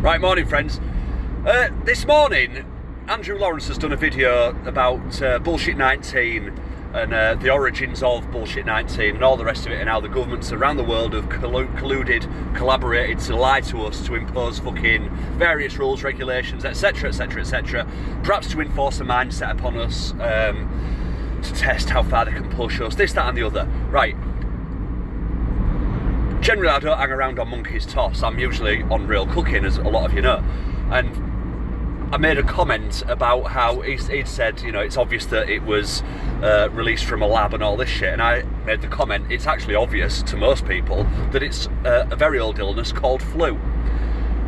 Right, morning friends. This morning, Andrew Lawrence has done a video about Bullshit 19 and the origins of Bullshit 19 and all the rest of it, and how the governments around the world have collaborated to lie to us, to impose fucking various rules, regulations, etc, etc, etc, perhaps to enforce a mindset upon us, to test how far they can push us, this, that and the other. Right. Generally, I don't hang around on Monkey's Toss. I'm usually on Real Cooking, as a lot of you know. And I made a comment about how he'd said, you know, it's obvious that it was released from a lab and all this shit. And I made the comment, it's actually obvious to most people that it's a very old illness called flu.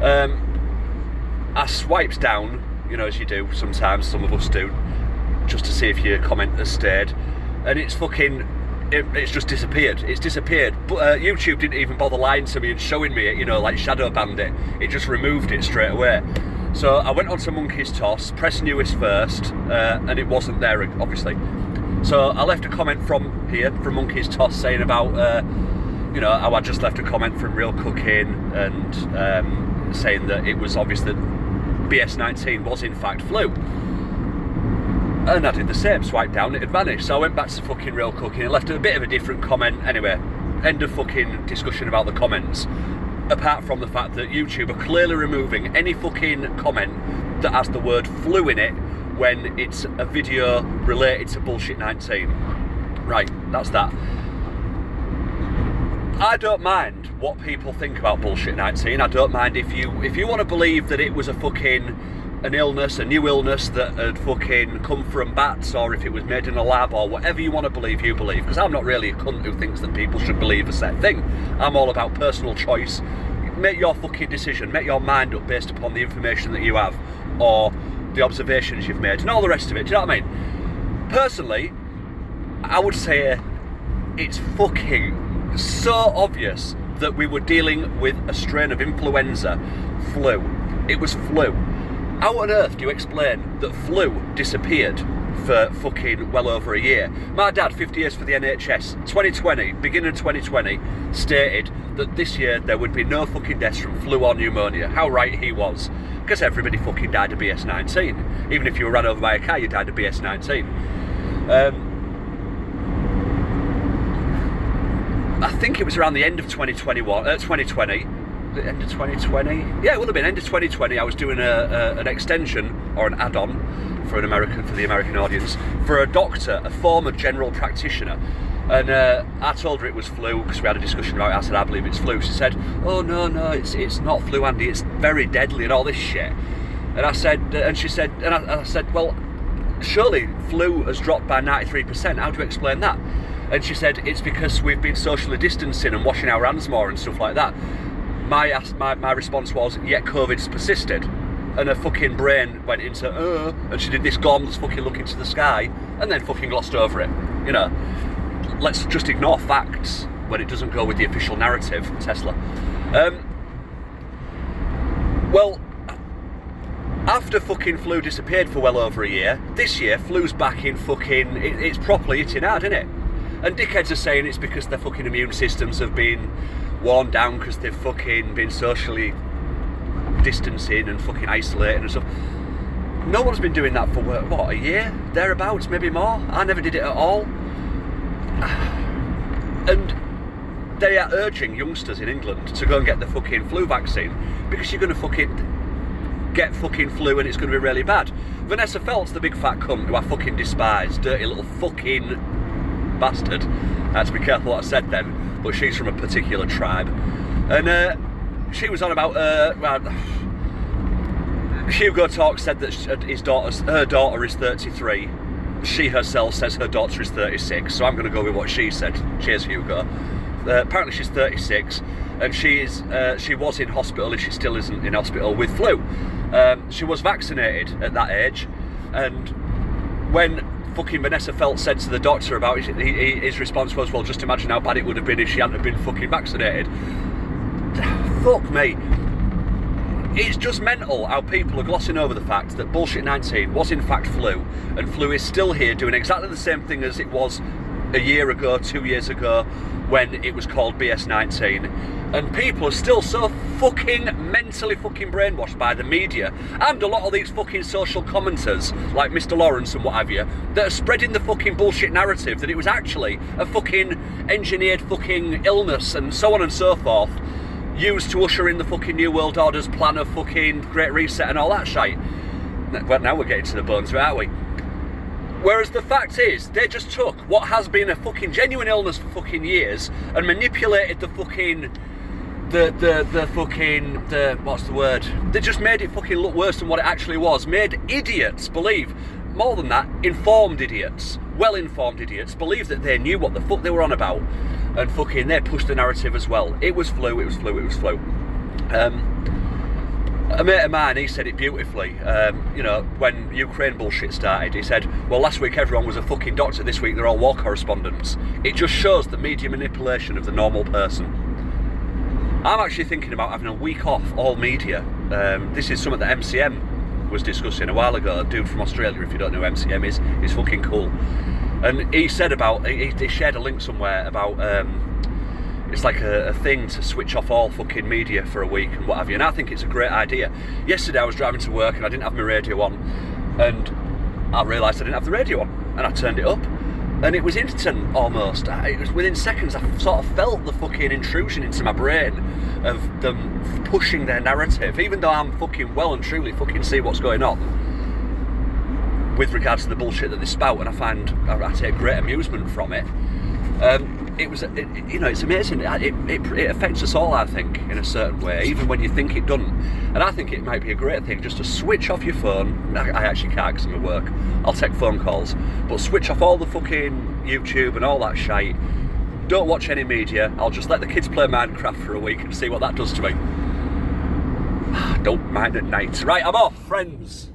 I swiped down, you know, as you do sometimes, some of us do, just to see if your comment has stayed. And it's fucking... It's just disappeared. It's disappeared. But YouTube didn't even bother lying to me and showing me it, you know, like shadow banned it. It just removed it straight away. So I went onto Monkey's Toss, pressed newest first, and it wasn't there, obviously. So I left a comment from here, from Monkey's Toss, saying about, you know, how I just left a comment from Real Cooking and saying that it was obvious that BS19 was in fact flu. And I did the same, swiped down, it had vanished. So I went back to fucking Real Cooking and left a bit of a different comment. Anyway, end of fucking discussion about the comments. Apart from the fact that YouTube are clearly removing any fucking comment that has the word flu in it when it's a video related to Bullshit 19. Right, that's that. I don't mind what people think about Bullshit 19. I don't mind if you want to believe that it was an illness, a new illness that had fucking come from bats, or if it was made in a lab, or whatever you want to believe, you believe. Because I'm not really a cunt who thinks that people should believe a set thing. I'm all about personal choice. Make your fucking decision, make your mind up based upon the information that you have, or the observations you've made, and all the rest of it. Do you know what I mean? Personally, I would say it's fucking so obvious that we were dealing with a strain of influenza, flu. It was flu. How on earth do you explain that flu disappeared for fucking well over a year? My dad, 50 years for the NHS, 2020, beginning of 2020, stated that this year there would be no fucking deaths from flu or pneumonia. How right he was. Because everybody fucking died of BS19. Even if you were run over by a car, you died of BS19. I think it was around the end of 2020. The end of 2020? Yeah, it would have been end of 2020. I was doing an extension or an add-on for the American audience, for a doctor, a former general practitioner, and I told her it was flu because we had a discussion about it. I said, I believe it's flu. She said, oh no, it's not flu, Andy. It's very deadly and all this shit. And I said, and she said, and I said, well, surely flu has dropped by 93%. How do you explain that? And she said, it's because we've been socially distancing and washing our hands more and stuff like that. My response was, yet COVID's persisted. And her fucking brain went into, and she did this gormless fucking look into the sky, and then fucking glossed over it. You know, let's just ignore facts when it doesn't go with the official narrative, Tesla. Well, after fucking flu disappeared for well over a year, this year, flu's back in fucking, it's properly hitting hard, isn't it? And dickheads are saying it's because their fucking immune systems have been worn down because they've fucking been socially distancing and fucking isolating and stuff. No one's been doing that for, what, a year? Thereabouts, maybe more? I never did it at all. And they are urging youngsters in England to go and get the fucking flu vaccine because you're going to fucking get fucking flu and it's going to be really bad. Vanessa Feltz, the big fat cunt who I fucking despise, dirty little fucking bastard. I had to be careful what I said then. But she's from a particular tribe, and she was on about Hugo Talk said that her daughter is 33. She herself says her daughter is 36, so I'm going to go with what she said. Cheers, Hugo. Apparently she's 36, and she was in hospital, and she still isn't in hospital with flu. She was vaccinated at that age, and when fucking Vanessa Feltz said to the doctor about it, his response was, well, just imagine how bad it would have been if she hadn't have been fucking vaccinated. Fuck me. It's just mental how people are glossing over the fact that Bullshit 19 was in fact flu, and flu is still here doing exactly the same thing as it was a year ago, 2 years ago, when it was called BS19. And people are still so fucking mentally fucking brainwashed by the media and a lot of these fucking social commenters like Mr. Lawrence and what have you that are spreading the fucking bullshit narrative that it was actually a fucking engineered fucking illness and so on and so forth, used to usher in the fucking New World Order's plan of fucking Great Reset and all that shite. Well, now we're getting to the bones of it, aren't we? Whereas the fact is, they just took what has been a fucking genuine illness for fucking years and manipulated the fucking, what's the word? They just made it fucking look worse than what it actually was. Made idiots believe, more than that, informed idiots, well-informed idiots, believe that they knew what the fuck they were on about. And fucking, they pushed the narrative as well. It was flu, it was flu, it was flu. A mate of mine, he said it beautifully, you know, when Ukraine bullshit started, he said, well, last week everyone was a fucking doctor, this week they're all war correspondents. It just shows the media manipulation of the normal person. I'm actually thinking about having a week off all media. This is something that MCM was discussing a while ago, a dude from Australia, if you don't know who MCM is, he's fucking cool. And he said about, he shared a link somewhere about, it's like a thing to switch off all fucking media for a week and what have you, and I think it's a great idea. Yesterday I was driving to work and I didn't have my radio on, and I realised I didn't have the radio on, and I turned it up, and it was instant almost. It was within seconds. I sort of felt the fucking intrusion into my brain of them pushing their narrative, even though I'm fucking well and truly fucking see what's going on with regards to the bullshit that they spout, and I take great amusement from it. You know, it's amazing. It affects us all, I think, in a certain way, even when you think it doesn't. And I think it might be a great thing just to switch off your phone. I actually can't because I'm at work. I'll take phone calls, but switch off all the fucking YouTube and all that shite. Don't watch any media. I'll just let the kids play Minecraft for a week and see what that does to me. Don't mind at night. Right, I'm off, friends.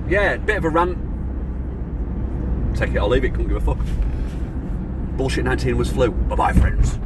Yeah, bit of a rant. Take it or leave it, couldn't give a fuck. Bullshit 19 was flu. Bye-bye, friends.